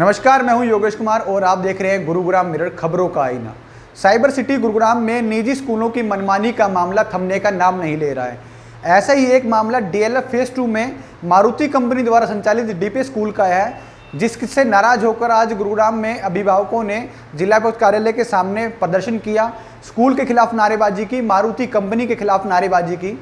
नमस्कार, मैं हूं योगेश कुमार और आप देख रहे हैं गुरुग्राम मिरर खबरों का आईना। साइबर सिटी गुरुग्राम में निजी स्कूलों की मनमानी का मामला थमने का नाम नहीं ले रहा है। ऐसा ही एक मामला डीएलएफ फेज 2 में मारुति कंपनी द्वारा संचालित डीपी स्कूल का है, जिससे नाराज होकर आज गुरुग्राम में अभिभावकों ने जिला उपायुक्त कार्यालय के सामने प्रदर्शन किया। स्कूल के खिलाफ नारेबाजी की, मारुति कंपनी के खिलाफ नारेबाजी की।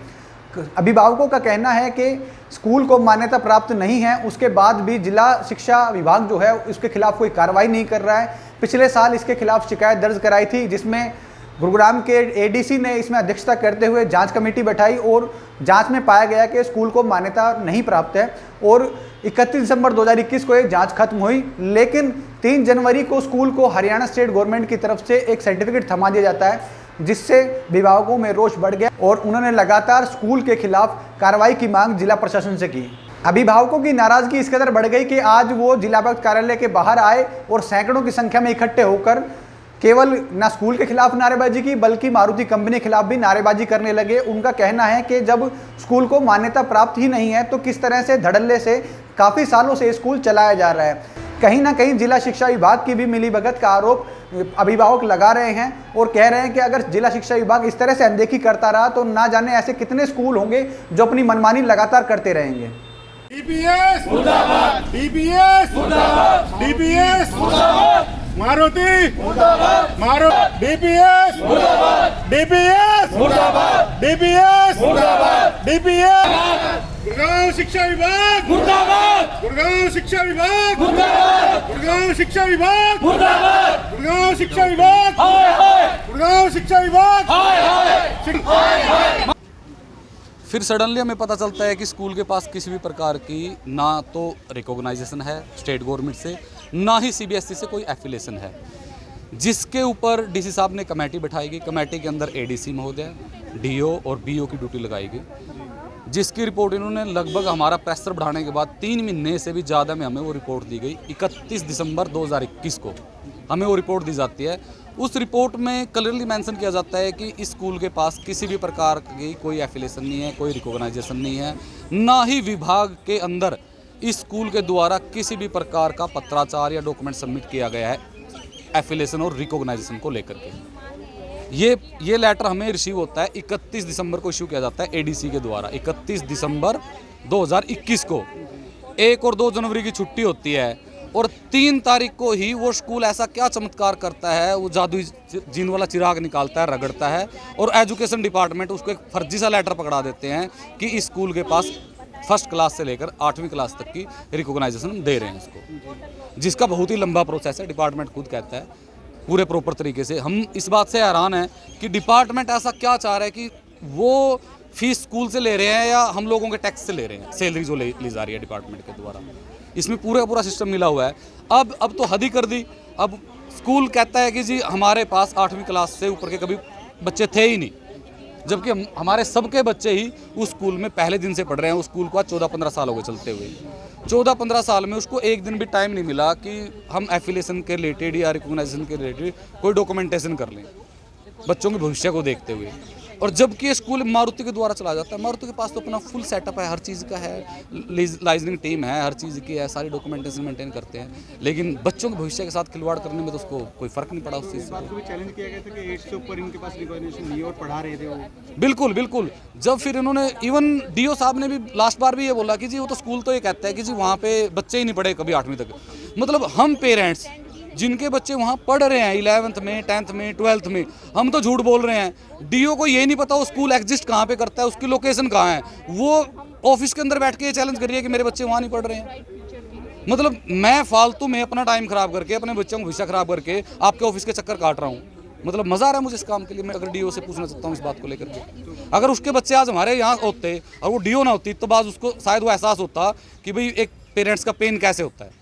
अभिभावकों का कहना है कि स्कूल को मान्यता प्राप्त नहीं है, उसके बाद भी जिला शिक्षा विभाग जो है उसके खिलाफ कोई कार्रवाई नहीं कर रहा है। पिछले साल इसके खिलाफ शिकायत दर्ज कराई थी, जिसमें गुरुग्राम के एडीसी ने इसमें अध्यक्षता करते हुए जांच कमेटी बैठाई और जांच में पाया गया कि स्कूल को मान्यता नहीं प्राप्त है और 31 दिसंबर 2021 को ये जांच खत्म हुई। लेकिन 3 जनवरी को स्कूल को हरियाणा स्टेट गवर्नमेंट की तरफ से एक सर्टिफिकेट थमा दिया जाता है, जिससे अभिभावकों में रोष बढ़ गया और उन्होंने लगातार स्कूल के खिलाफ कार्रवाई की मांग जिला प्रशासन से की। अभिभावकों की नाराजगी इस कदर बढ़ गई कि आज वो जिला उपायुक्त कार्यालय के बाहर आए और सैकड़ों की संख्या में इकट्ठे होकर केवल न स्कूल के खिलाफ नारेबाजी की बल्कि मारुति कंपनी के खिलाफ भी नारेबाजी करने लगे। उनका कहना है कि जब स्कूल को मान्यता प्राप्त ही नहीं है तो किस तरह से धड़ल्ले से काफ़ी सालों से स्कूल चलाया जा रहा है। कहीं ना कहीं जिला शिक्षा विभाग की भी मिलीभगत का आरोप अभिभावक लगा रहे हैं और कह रहे हैं कि अगर जिला शिक्षा विभाग इस तरह से अनदेखी करता रहा तो ना जाने ऐसे कितने स्कूल होंगे जो अपनी मनमानी लगातार करते रहेंगे। डीपीएस मुर्दाबाद, डीपीएस मुर्दाबाद, डीपीएस मुर्दाबाद, मारुति मुर्दाबाद, डीपीएस मुर्दाबाद, डीपीएस मुर्दाबाद, डीपीएस मुर्दाबाद, डीपीएस। गुरुग्राम शिक्षा विभाग मुर्दाबाद, गुरुग्राम शिक्षा विभाग मुर्दाबाद, गुरुग्राम शिक्षा विभाग मुर्दाबाद, गुरुग्राम शिक्षा विभाग हाय हाय, गुरुग्राम शिक्षा विभाग हाय हाय। फिर सडनली हमें पता चलता है कि स्कूल के पास किसी भी प्रकार की ना तो रिकॉग्नाइजेशन है स्टेट गवर्नमेंट से, ना ही सीबीएसई से कोई एफिलिएशन है, जिसके ऊपर डीसी साहब ने कमेटी बैठाई गई। कमेटी के अंदर एडीसी महोदय, डीओ और बीओ की ड्यूटी लगाई गई, जिसकी रिपोर्ट इन्होंने लगभग हमारा प्रेशर बढ़ाने के बाद 3 महीने से भी ज़्यादा में हमें वो रिपोर्ट दी गई। 31 दिसंबर 2021 को हमें वो रिपोर्ट दी जाती है। उस रिपोर्ट में क्लियरली मेंशन किया जाता है कि इस स्कूल के पास किसी भी प्रकार की कोई एफिलिएशन नहीं है, कोई रिकॉग्नाइजेशन नहीं है, ना ही विभाग के अंदर इस स्कूल के द्वारा किसी भी प्रकार का पत्राचार या डॉक्यूमेंट सबमिट किया गया है एफिलिएशन और रिकॉग्नाइजेशन को लेकर के। ये लेटर हमें रिसीव होता है 31 दिसंबर को इशू किया जाता है एडीसी के द्वारा। 31 दिसंबर 2021 को 1 और 2 जनवरी की छुट्टी होती है और 3 तारीख को ही वो स्कूल ऐसा क्या चमत्कार करता है, वो जादुई जीन वाला चिराग निकालता है, रगड़ता है और एजुकेशन डिपार्टमेंट उसको एक फर्जी सा लेटर पकड़ा देते हैं कि इस स्कूल के पास फर्स्ट क्लास से लेकर 8वीं क्लास तक की रिकॉग्नाइजेशन दे रहे हैं इसको, जिसका बहुत ही लंबा प्रोसेस है। डिपार्टमेंट खुद कहता है पूरे प्रॉपर तरीके से। हम इस बात से हैरान हैं कि डिपार्टमेंट ऐसा क्या चाह रहा है कि वो फीस स्कूल से ले रहे हैं या हम लोगों के टैक्स से ले रहे हैं, सैलरी जो ली जा रही है डिपार्टमेंट के द्वारा। इसमें पूरा सिस्टम मिला हुआ है। अब तो हद ही कर दी। अब स्कूल कहता है कि जी हमारे पास 8वीं क्लास से ऊपर के कभी बच्चे थे ही नहीं, जबकि हमारे सबके बच्चे ही उस स्कूल में पहले दिन से पढ़ रहे हैं। उस स्कूल को आज 14-15 साल हो गए चलते हुए। 14-15 साल में उसको एक दिन भी टाइम नहीं मिला कि हम एफिलिएशन के रिलेटेड या रिकॉग्नाइजेशन के रिलेटेड कोई डॉक्यूमेंटेशन कर लें बच्चों के भविष्य को देखते हुए। और जबकि ये स्कूल मारुति के द्वारा चला जाता है। मारुति के पास तो अपना फुल सेटअप है, हर चीज़ का है, लाइजनिंग टीम है, हर चीज़ की है, सारी डॉक्यूमेंटेशन मेंटेन करते हैं, लेकिन बच्चों के भविष्य के साथ खिलवाड़ करने में तो उसको कोई फ़र्क नहीं पड़ा उस चीज़ से। बात को भी चैलेंज किया गया था कि 8 से ऊपर इनके पास रिकॉग्निशन नहीं और पढ़ा रहे थे वो। बिल्कुल। जब फिर इन्होंने इवन डीओ साहब ने भी लास्ट बार भी ये बोला कि जी वो तो स्कूल तो ये कहता है कि जी वहाँ पे बच्चे ही नहीं पढ़े कभी 8वीं तक। मतलब हम पेरेंट्स जिनके बच्चे वहाँ पढ़ रहे हैं 11th में, 10th में, 12th में, हम तो झूठ बोल रहे हैं। डीओ को ये नहीं पता वो स्कूल एग्जिस्ट कहाँ पे करता है, उसकी लोकेशन कहाँ है। वो ऑफिस के अंदर बैठ के ये चैलेंज कर रही है कि मेरे बच्चे वहाँ नहीं पढ़ रहे हैं। मतलब मैं फालतू में अपना टाइम खराब करके, अपने बच्चों का भविष्य खराब करके आपके ऑफिस के चक्कर काट रहा हूँ। मतलब मज़ा आ रहा है मुझे इस काम के लिए। मैं अगर डीओ से पूछना चाहता हूँ इस बात को लेकर के, अगर उसके बच्चे आज हमारे यहाँ होते और वो डीओ ना होती तो बाद उसको शायद वो एहसास होता कि भाई एक पेरेंट्स का पेन कैसे होता है।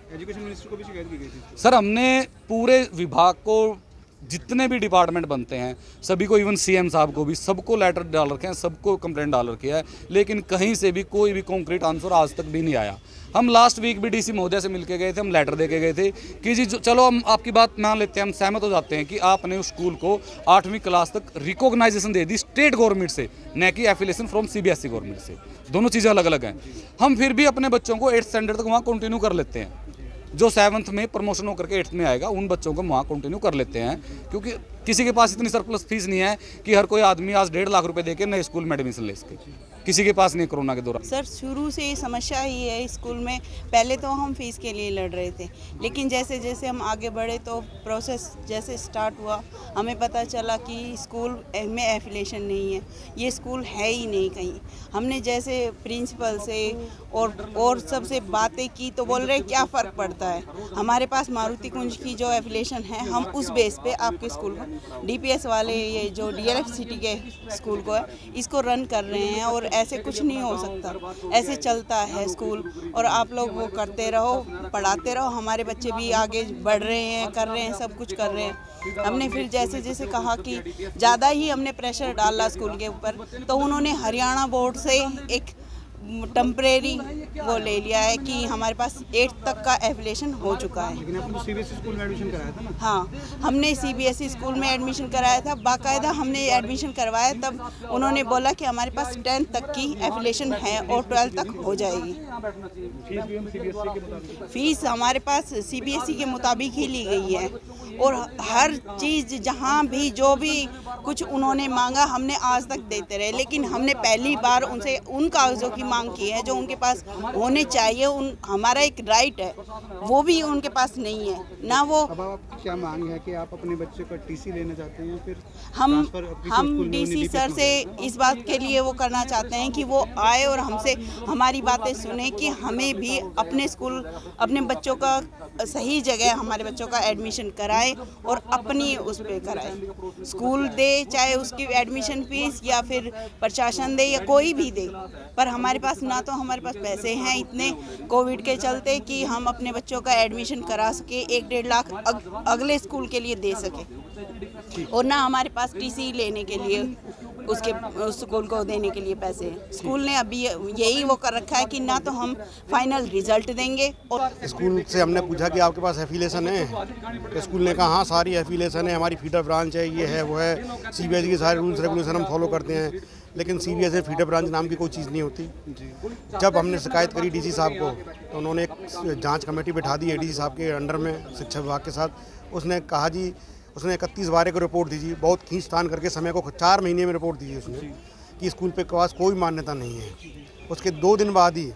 एजुकेशन मिनिस्टर को भी शिकायत की गई थी सर। हमने पूरे विभाग को, जितने भी डिपार्टमेंट बनते हैं सभी को, इवन सीएम साहब को भी, सबको लेटर डाल रखे हैं, सबको कंप्लेंट डाल रखी है, लेकिन कहीं से भी कोई भी कॉन्क्रीट आंसर आज तक भी नहीं आया। हम लास्ट वीक भी डीसी महोदय से मिलके गए थे, हम लेटर दे के गए थे कि जी चलो हम आपकी बात मान लेते हैं, हम सहमत हो जाते हैं कि आपने उस स्कूल को 8वीं क्लास तक रिकॉग्नाइजेशन दे दी स्टेट गवर्नमेंट से, न कि एफिलिएशन फ्रॉम सीबीएसई गवर्नमेंट से। दोनों चीज़ें अलग अलग हैं। हम फिर भी अपने बच्चों को 8th स्टैंडर्ड तक वहाँ कंटिन्यू कर लेते हैं। जो 7th में प्रमोशन होकर के 8th में आएगा उन बच्चों को वहाँ कंटिन्यू कर लेते हैं, क्योंकि किसी के पास इतनी सरप्लस फीस नहीं है कि हर कोई आदमी आज 1.5 लाख रुपए देके नए स्कूल में एडमिशन ले सके। किसी के पास नहीं कोरोना के दौरान। सर शुरू से ये समस्या ही है स्कूल में। पहले तो हम फीस के लिए लड़ रहे थे, लेकिन जैसे जैसे हम आगे बढ़े तो प्रोसेस जैसे स्टार्ट हुआ हमें पता चला कि स्कूल में एफिलिएशन नहीं है, ये स्कूल है ही नहीं कहीं। हमने जैसे प्रिंसिपल से और सबसे बातें की तो बोल रहे क्या फ़र्क पड़ता है, हमारे पास मारुति कुंज की जो एफिलिएशन है हम उस बेस पे आपके स्कूल को डीपीएस वाले ये जो डीएलएफ सिटी के स्कूल को है इसको रन कर रहे हैं, और ऐसे कुछ नहीं हो सकता। ऐसे चलता है स्कूल और आप लोग वो करते रहो, पढ़ाते रहो, हमारे बच्चे भी आगे बढ़ रहे हैं, कर रहे हैं, सब कुछ कर रहे हैं। हमने फिर जैसे जैसे कहा कि ज़्यादा ही हमने प्रेशर डाला स्कूल के ऊपर, तो उन्होंने हरियाणा बोर्ड से एक टेम्परेरी वो ले लिया है कि हमारे पास 8th तक का एफिलिएशन हो चुका है। लेकिन आपने सीबीएसई स्कूल में एडमिशन कराया था ना? हाँ, हमने सीबीएसई स्कूल में एडमिशन कराया था, बाकायदा हमने एडमिशन करवाया, तब उन्होंने बोला कि हमारे पास 10th तक की एफिलिएशन है और 12th तक हो जाएगी। फीस हमारे पास सीबीएसई के मुताबिक ही ली गई है, और हर चीज़ जहाँ भी जो भी कुछ उन्होंने मांगा हमने आज तक देते रहे, लेकिन हमने पहली बार उनसे उन कागज़ों की मांग की है जो उनके पास होने चाहिए। हमारा एक राइट है, वो भी उनके पास नहीं है ना। वो अब आपकी क्या मांग है कि आप अपने बच्चे का टीसी लेना चाहते हैं, फिर हम डीसी सर से इस बात के लिए वो करना चाहते हैं कि वो आए और हमसे हमारी बातें सुने कि हमें भी अपने स्कूल अपने बच्चों का सही जगह हमारे बच्चों का एडमिशन कराए और अपनी उस पे कराए। स्कूल दे चाहे उसकी एडमिशन फीस या फिर प्रशासन दे या कोई भी दे, पर हमारे पास ना तो हमारे पास पैसे हैं इतने कोविड के चलते कि हम अपने बच्चों का एडमिशन करा सके, 1-1.5 लाख अगले स्कूल के लिए दे सके, और ना हमारे पास टीसी लेने के लिए उस स्कूल को देने के लिए पैसे हैं। स्कूल ने अभी यही वो कर रखा है कि ना तो हम फाइनल रिजल्ट देंगे। और स्कूल से हमने पूछा कि आपके पास एफिलिएशन है, तो स्कूल ने कहा हाँ सारी एफिलिएशन है, हमारी फीडर ब्रांच है, ये है वो है, सीबीएसई के सारे रूल्स रेगुलेशन हम फॉलो करते हैं, लेकिन सीबीएसई फीडर ब्रांच नाम की कोई चीज़ नहीं होती। जब हमने शिकायत करी डीसी साहब को तो उन्होंने एक जाँच कमेटी बैठा दी एडीसी साहब के अंडर में शिक्षा विभाग के साथ। उसने कहा जी, उसने 31/12 को रिपोर्ट दी जी, बहुत खींचतान करके समय को 4 महीने में रिपोर्ट दी उसने कि स्कूल पे पास कोई मान्यता नहीं है। उसके 2 दिन बाद ही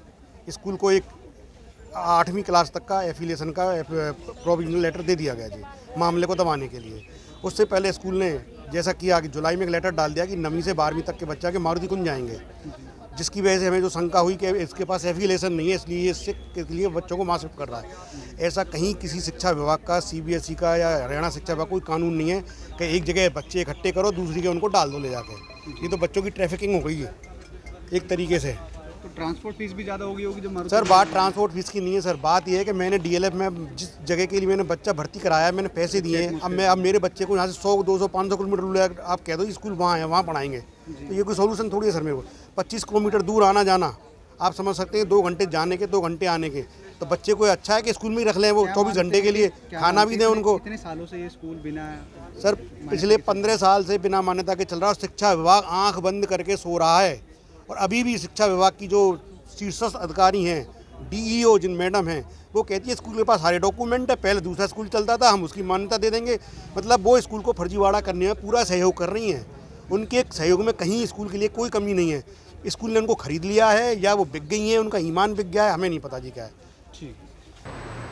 स्कूल को एक 8वीं क्लास तक का एफिलिएशन का प्रोविजनल लेटर दे दिया गया जी, मामले को दबाने के लिए। उससे पहले स्कूल ने जैसा किया कि जुलाई में एक लेटर डाल दिया कि 9वीं से 12वीं तक के बच्चा के मारुति कुंज जाएंगे, जिसकी वजह से हमें जो शंका हुई कि इसके पास एफिलिएशन नहीं है, इसलिए इससे के लिए बच्चों को वहाँ शिफ्ट कर रहा है। ऐसा कहीं किसी शिक्षा विभाग का, सीबीएसई का या हरियाणा शिक्षा विभाग कोई कानून नहीं है कि एक जगह बच्चे इकट्ठे करो दूसरी जगह उनको डाल दो ले जाके। ये तो बच्चों की ट्रैफिकिंग हो गई है एक तरीके से। तो ट्रांसपोर्ट फीस भी ज़्यादा होगी जो मारुति। सर बात ट्रांसपोर्ट फीस की नहीं है सर, बात यह है कि मैंने डीएलएफ में जिस जगह के लिए मैंने बच्चा भर्ती कराया, मैंने पैसे दिए हैं, अब मेरे बच्चे को यहाँ से 100, 200, 500 किलोमीटर आप कह दो स्कूल वहाँ है, वहाँ पढ़ाएंगे, तो ये कोई सोल्यूशन थोड़ी है सर। मेरे को 25 किलोमीटर दूर आना जाना, आप समझ सकते हैं, 2 घंटे जाने के 2 घंटे आने के, तो बच्चे को अच्छा है कि स्कूल में ही रख लें, वो 24 घंटे के लिए खाना भी दें उनको। कितने सालों से ये स्कूल बिना सर पिछले 15 साल से बिना मान्यता के चल रहा है। शिक्षा विभाग आंख बंद करके सो रहा है, और अभी भी शिक्षा विभाग की जो शीर्षस्थ अधिकारी हैं, डीईओ जिन मैडम हैं, वो कहती है स्कूल के पास सारे डॉक्यूमेंट है, पहले दूसरा स्कूल चलता था, हम उसकी मान्यता दे देंगे। मतलब वो स्कूल को फर्जीवाड़ा करने में पूरा सहयोग कर रही हैं। उनके सहयोग में कहीं स्कूल के लिए कोई कमी नहीं है। स्कूल ने उनको खरीद लिया है या वो बिक गई हैं, उनका ईमान बिक गया है, हमें नहीं पता जी क्या है।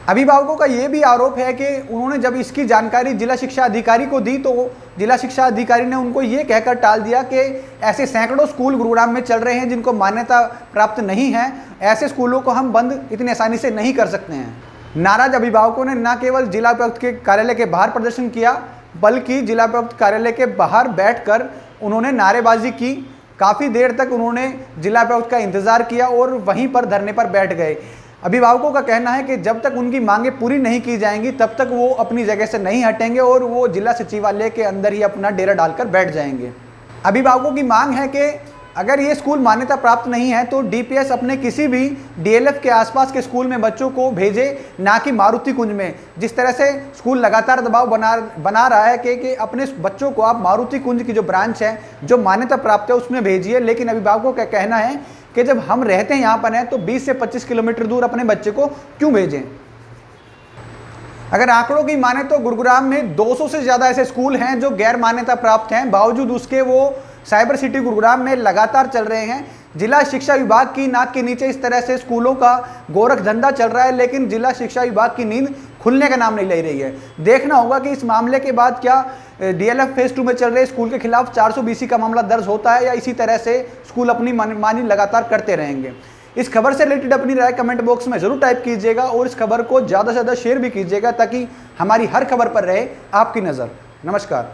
अभिभावकों का ये भी आरोप है कि उन्होंने जब इसकी जानकारी जिला शिक्षा अधिकारी को दी तो जिला शिक्षा अधिकारी ने उनको ये कहकर टाल दिया कि ऐसे सैकड़ों स्कूल गुरुग्राम में चल रहे हैं जिनको मान्यता प्राप्त नहीं है, ऐसे स्कूलों को हम बंद इतनी आसानी से नहीं कर सकते हैं। नाराज अभिभावकों ने न केवल जिला उपायुक्त के कार्यालय के बाहर प्रदर्शन किया, बल्कि जिला उपायुक्त कार्यालय के बाहर बैठकर उन्होंने नारेबाजी की। काफ़ी देर तक उन्होंने जिला उपायुक्त का इंतज़ार किया और वहीं पर धरने पर बैठ गए। अभिभावकों का कहना है कि जब तक उनकी मांगें पूरी नहीं की जाएंगी तब तक वो अपनी जगह से नहीं हटेंगे और वो जिला सचिवालय के अंदर ही अपना डेरा डालकर बैठ जाएंगे। अभिभावकों की मांग है कि अगर ये स्कूल मान्यता प्राप्त नहीं है तो डीपीएस अपने किसी भी डीएलएफ के आसपास के स्कूल में बच्चों को भेजे, ना कि मारुति कुंज में। जिस तरह से स्कूल लगातार दबाव बना रहा है कि अपने बच्चों को आप मारुति कुंज की जो ब्रांच है जो मान्यता प्राप्त है उसमें भेजिए, लेकिन अभिभावकों का कहना है कि जब हम रहते हैं यहाँ पर हैं तो 20 से 25 किलोमीटर दूर अपने बच्चे को क्यों भेजें। अगर आंकड़ों की माने तो गुरुग्राम में 200 से ज़्यादा ऐसे स्कूल हैं जो गैर मान्यता प्राप्त हैं, बावजूद उसके वो साइबर सिटी गुरुग्राम में लगातार चल रहे हैं। जिला शिक्षा विभाग की नाक के नीचे इस तरह से स्कूलों का गोरख धंधा चल रहा है, लेकिन जिला शिक्षा विभाग की नींद खुलने का नाम नहीं ले रही है। देखना होगा कि इस मामले के बाद क्या DLF फेज 2 में चल रहे स्कूल के खिलाफ 420 का मामला दर्ज होता है या इसी तरह से स्कूल अपनी मनमानी लगातार करते रहेंगे। इस खबर से रिलेटेड अपनी राय कमेंट बॉक्स में जरूर टाइप कीजिएगा और इस खबर को ज़्यादा से ज़्यादा शेयर भी कीजिएगा ताकि हमारी हर खबर पर रहे आपकी नज़र। नमस्कार।